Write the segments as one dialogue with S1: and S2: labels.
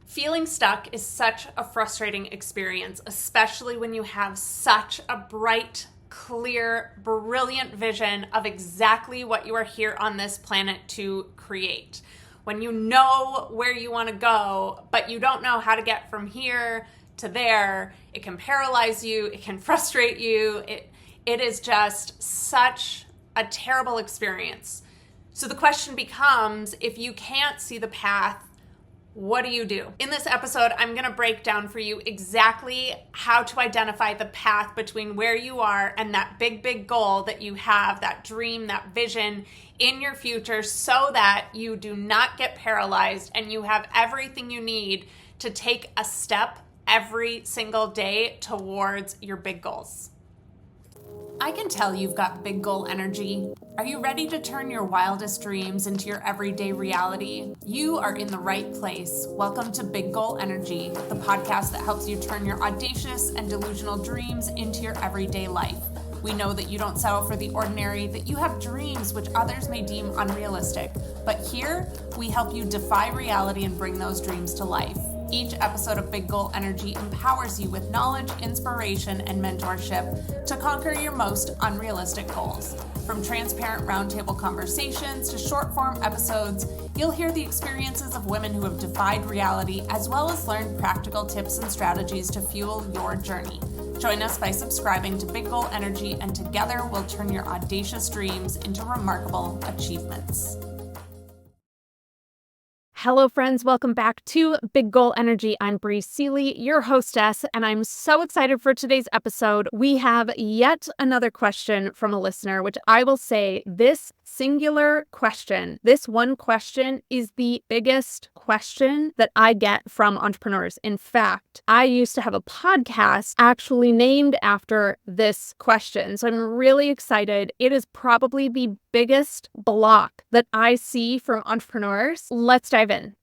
S1: Feeling stuck is such a frustrating experience, especially when you have such a bright, clear, brilliant vision of exactly what you are here on this planet to create. When you know where you want to go, but you don't know how to get from here to there, it can paralyze you, it can frustrate you. It is just such a terrible experience. So the question becomes, if you can't see the path, what do you do? In this episode, I'm going to break down for you exactly how to identify the path between where you are and that big goal that you have, that dream, that vision in your future, so that you do not get paralyzed and you have everything you need to take a step every single day towards your big goals. I can tell you've got big goal energy. Are you ready to turn your wildest dreams into your everyday reality? You are in the right place. Welcome to Big Goal Energy, the podcast that helps you turn your audacious and delusional dreams into your everyday life. We know that you don't settle for the ordinary, that you have dreams which others may deem unrealistic. But here, we help you defy reality and bring those dreams to life. Each episode of Big Goal Energy empowers you with knowledge, inspiration, and mentorship to conquer your most unrealistic goals. From transparent roundtable conversations to short-form episodes, you'll hear the experiences of women who have defied reality, as well as learn practical tips and strategies to fuel your journey. Join us by subscribing to Big Goal Energy, and together we'll turn your audacious dreams into remarkable achievements.
S2: Hello, friends. Welcome back to Big Goal Energy. I'm Bree Seeley, your hostess, and I'm so excited for today's episode. We have yet another question from a listener, which I will say this singular question, this one question is the biggest question that I get from entrepreneurs. In fact, I used to have a podcast actually named after this question. So I'm really excited. It is probably the biggest block that I see from entrepreneurs. Let's dive in.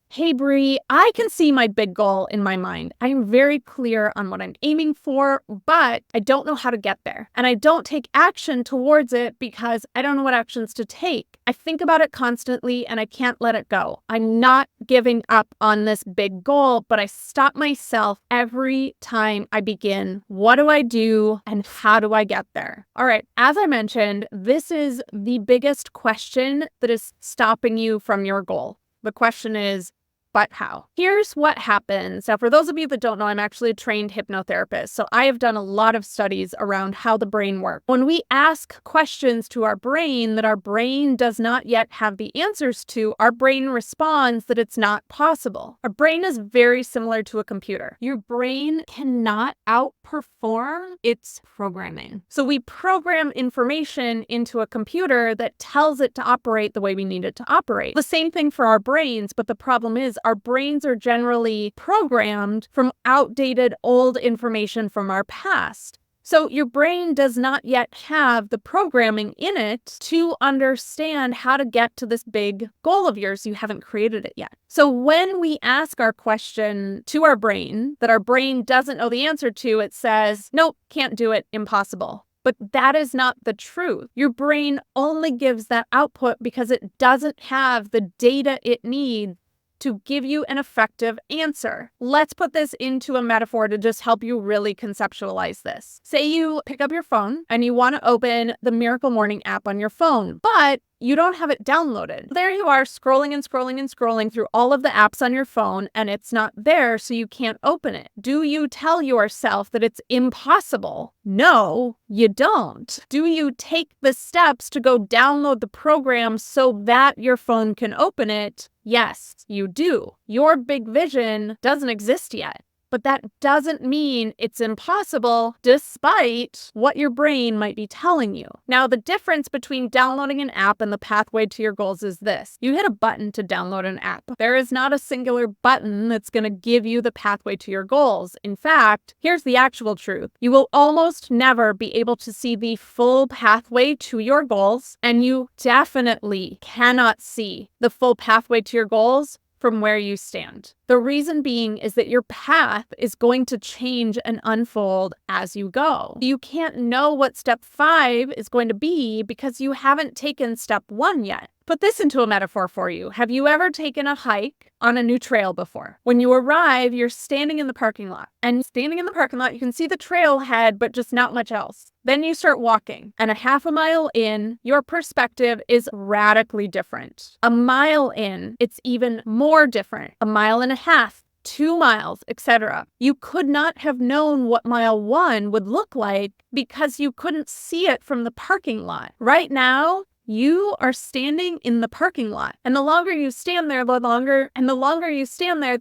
S2: Hey, Bree, I can see my big goal in my mind. I'm very clear on what I'm aiming for, but I don't know how to get there. And I don't take action towards it because I don't know what actions to take. I think about it constantly and I can't let it go. I'm not giving up on this big goal, but I stop myself every time I begin. What do I do and how do I get there? All right, as I mentioned, this is the biggest question that is stopping you from your goal. The question is, but how? Here's what happens. Now, for those of you that don't know, I'm actually a trained hypnotherapist. So I have done a lot of studies around how the brain works. When we ask questions to our brain that our brain does not yet have the answers to, our brain responds that it's not possible. Our brain is very similar to a computer. Your brain cannot outperform its programming. So we program information into a computer that tells it to operate the way we need it to operate. The same thing for our brains, but the problem is our brains are generally programmed from outdated old information from our past. So your brain does not yet have the programming in it to understand how to get to this big goal of yours. You haven't created it yet. So when we ask our question to our brain that our brain doesn't know the answer to, it says, nope, can't do it, impossible. But that is not the truth. Your brain only gives that output because it doesn't have the data it needs to give you an effective answer. Let's put this into a metaphor to just help you really conceptualize this. Say you pick up your phone and you want to open the Miracle Morning app on your phone, but you don't have it downloaded. There you are scrolling through all of the apps on your phone and it's not there, so you can't open it. Do you tell yourself that it's impossible? No, you don't. Do you take the steps to go download the program so that your phone can open it? Yes, you do. Your big vision doesn't exist yet. But that doesn't mean it's impossible, despite what your brain might be telling you. Now, the difference between downloading an app and the pathway to your goals is this. You hit a button to download an app. There is not a singular button that's going to give you the pathway to your goals. In fact, here's the actual truth. You will almost never be able to see the full pathway to your goals, and you definitely cannot see the full pathway to your goals from where you stand. The reason being is that your path is going to change and unfold as you go. You can't know what step 5 is going to be because you haven't taken step 1 yet. Put this into a metaphor for you. Have you ever taken a hike on a new trail before? When you arrive, you're standing in the parking lot. And standing in the parking lot, you can see the trailhead, but just not much else. Then you start walking, and a half a mile in, your perspective is radically different. A mile in, it's even more different. A mile and a half, 2 miles, etc. You could not have known what mile 1 would look like because you couldn't see it from the parking lot. Right now, you are standing in the parking lot. And the longer you stand there, the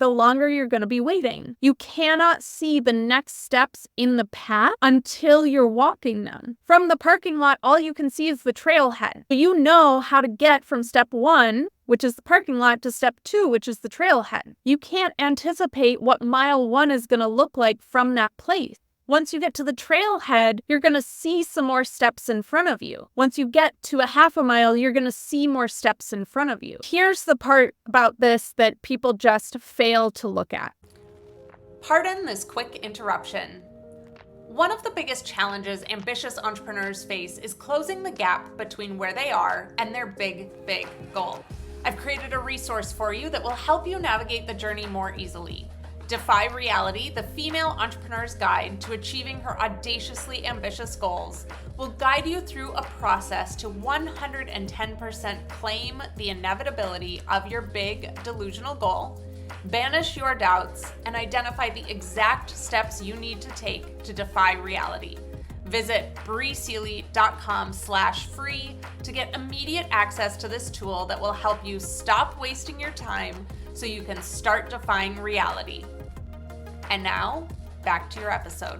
S2: longer you're going to be waiting. You cannot see the next steps in the path until you're walking them. From the parking lot, all you can see is the trailhead. You know how to get from step 1, which is the parking lot, to step 2, which is the trailhead. You can't anticipate what mile 1 is going to look like from that place. Once you get to the trailhead, you're going to see some more steps in front of you. Once you get to a half a mile, you're going to see more steps in front of you. Here's the part about this that people just fail to look at.
S1: Pardon this quick interruption. One of the biggest challenges ambitious entrepreneurs face is closing the gap between where they are and their big goal. I've created a resource for you that will help you navigate the journey more easily. Defy Reality, the female entrepreneur's guide to achieving her audaciously ambitious goals, will guide you through a process to 110% claim the inevitability of your big delusional goal, banish your doubts, and identify the exact steps you need to take to defy reality. Visit breeseely.com/free to get immediate access to this tool that will help you stop wasting your time so you can start defying reality. And now, back to your episode.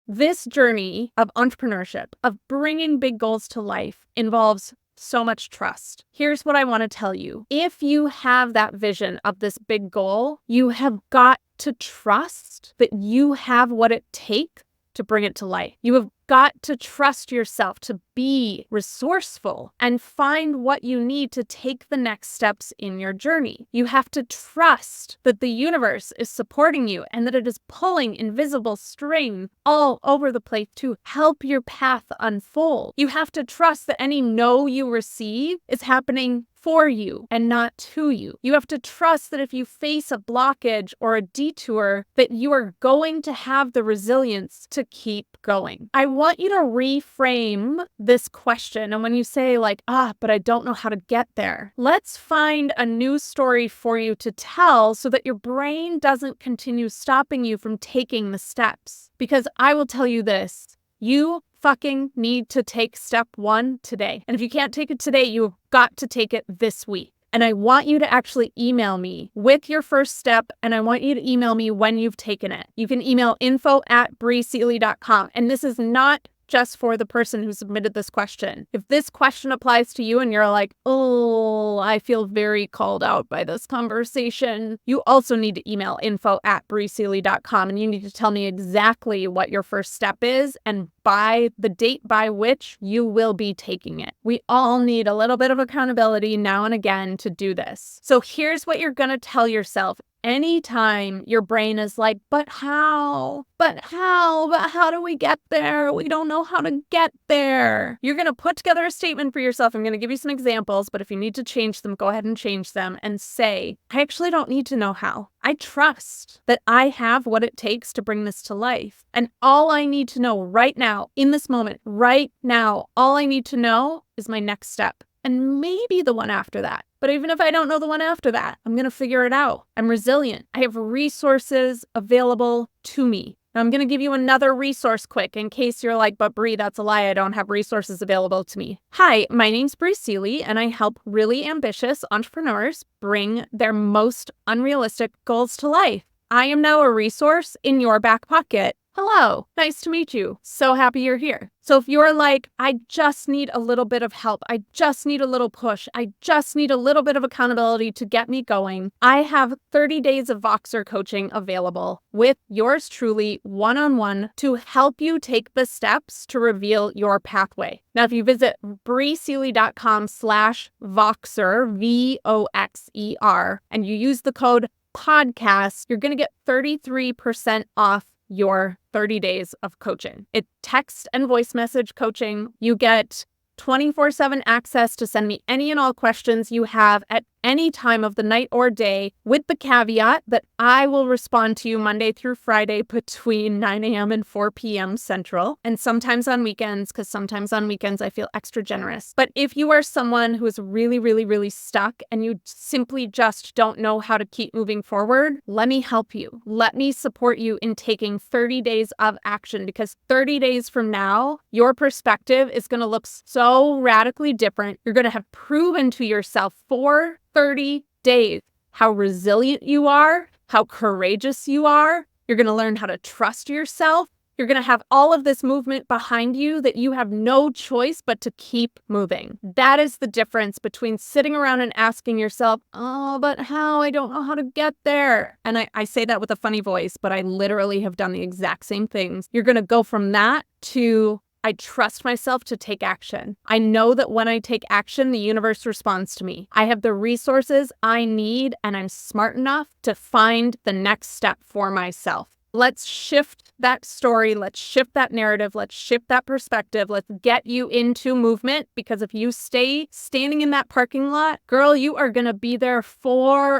S2: This journey of entrepreneurship, of bringing big goals to life, involves so much trust. Here's what I want to tell you. If you have that vision of this big goal, you have got to trust that you have what it takes to bring it to life. You have got to trust yourself to be resourceful and find what you need to take the next steps in your journey. You have to trust that the universe is supporting you and that it is pulling invisible string all over the place to help your path unfold. You have to trust that any no you receive is happening for you and not to you. You have to trust that if you face a blockage or a detour, that you are going to have the resilience to keep going. I want you to reframe this question. And when you say but I don't know how to get there, let's find a new story for you to tell so that your brain doesn't continue stopping you from taking the steps. Because I will tell you this, you fucking need to take step 1 today. And if you can't take it today, you've got to take it this week. And I want you to actually email me with your first step, and I want you to email me when you've taken it. You can email info@breeseely.com. And this is not just for the person who submitted this question. If this question applies to you and you're like, oh, I feel very called out by this conversation, you also need to email info@breeseely.com, and you need to tell me exactly what your first step is and by the date by which you will be taking it. We all need a little bit of accountability now and again to do this. So here's what you're going to tell yourself. Anytime your brain is like, but how do we get there? We don't know how to get there. You're going to put together a statement for yourself. I'm going to give you some examples, but if you need to change them, go ahead and change them and say, I actually don't need to know how. I trust that I have what it takes to bring this to life. And all I need to know right now, in this moment, right now, all I need to know is my next step. And maybe the one after that. But even if I don't know the one after that, I'm going to figure it out. I'm resilient. I have resources available to me. Now, I'm going to give you another resource quick in case you're like, but Bree, that's a lie. I don't have resources available to me. Hi, my name's Bree Seely, and I help really ambitious entrepreneurs bring their most unrealistic goals to life. I am now a resource in your back pocket. Hello, nice to meet you. So happy you're here. So if you're like, I just need a little bit of help, I just need a little push, I just need a little bit of accountability to get me going, I have 30 days of Voxer coaching available with yours truly one-on-one to help you take the steps to reveal your pathway. Now, if you visit breeseely.com/Voxer, Voxer, and you use the code podcast, you're going to get 33% off your 30 days of coaching. It's text and voice message coaching. You get 24/7 access to send me any and all questions you have at any time of the night or day, with the caveat that I will respond to you Monday through Friday between 9 a.m. and 4 p.m. Central, and sometimes on weekends, because sometimes on weekends I feel extra generous. But if you are someone who is really, really, really stuck and you simply just don't know how to keep moving forward, let me help you. Let me support you in taking 30 days of action, because 30 days from now, your perspective is going to look so radically different. You're going to have proven to yourself for 30 days how resilient you are, how courageous you are. You're going to learn how to trust yourself. You're going to have all of this movement behind you that you have no choice but to keep moving. That is the difference between sitting around and asking yourself, oh, but how? I don't know how to get there. And I say that with a funny voice, but I literally have done the exact same things. You're going to go from that to, I trust myself to take action. I know that when I take action, the universe responds to me. I have the resources I need, and I'm smart enough to find the next step for myself. Let's shift that story. Let's shift that narrative. Let's shift that perspective. Let's get you into movement, because if you stay standing in that parking lot, girl, you are going to be there forever.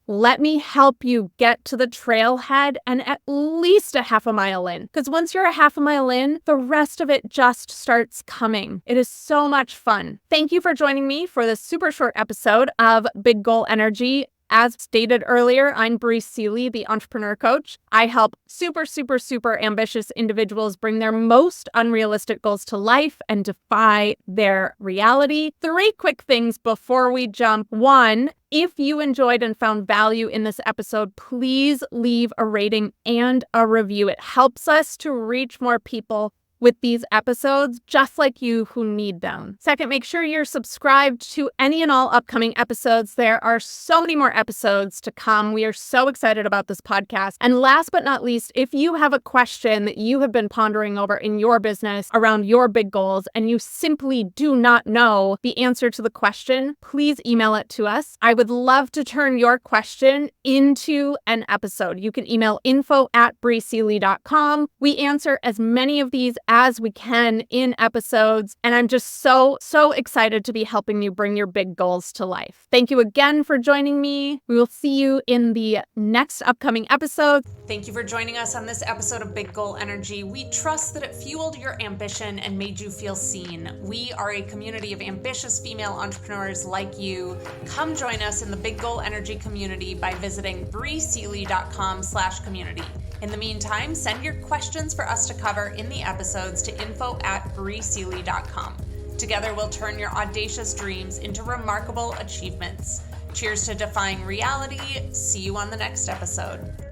S2: Let me help you get to the trailhead and at least a half a mile in, because once you're a half a mile in, the rest of it just starts coming. It is so much fun. Thank you for joining me for this super short episode of Big Goal Energy. As stated earlier, I'm Bree Seeley, the entrepreneur coach. I help super, super, super ambitious individuals bring their most unrealistic goals to life and defy their reality. 3 quick things before we jump. 1, if you enjoyed and found value in this episode, please leave a rating and a review. It helps us to reach more people with these episodes just like you who need them. 2nd, make sure you're subscribed to any and all upcoming episodes. There are so many more episodes to come. We are so excited about this podcast. And last but not least, if you have a question that you have been pondering over in your business around your big goals and you simply do not know the answer to the question, please email it to us. I would love to turn your question into an episode. You can email info@breeseeley.com. We answer as many of these as we can in episodes. And I'm just so excited to be helping you bring your big goals to life. Thank you again for joining me. We will see you in the next upcoming episode.
S1: Thank you for joining us on this episode of Big Goal Energy. We trust that it fueled your ambition and made you feel seen. We are a community of ambitious female entrepreneurs like you. Come join us in the Big Goal Energy community by visiting breeseeley.com/community. In the meantime, send your questions for us to cover in the episodes to info@breeseeley.com. Together, we'll turn your audacious dreams into remarkable achievements. Cheers to defying reality. See you on the next episode.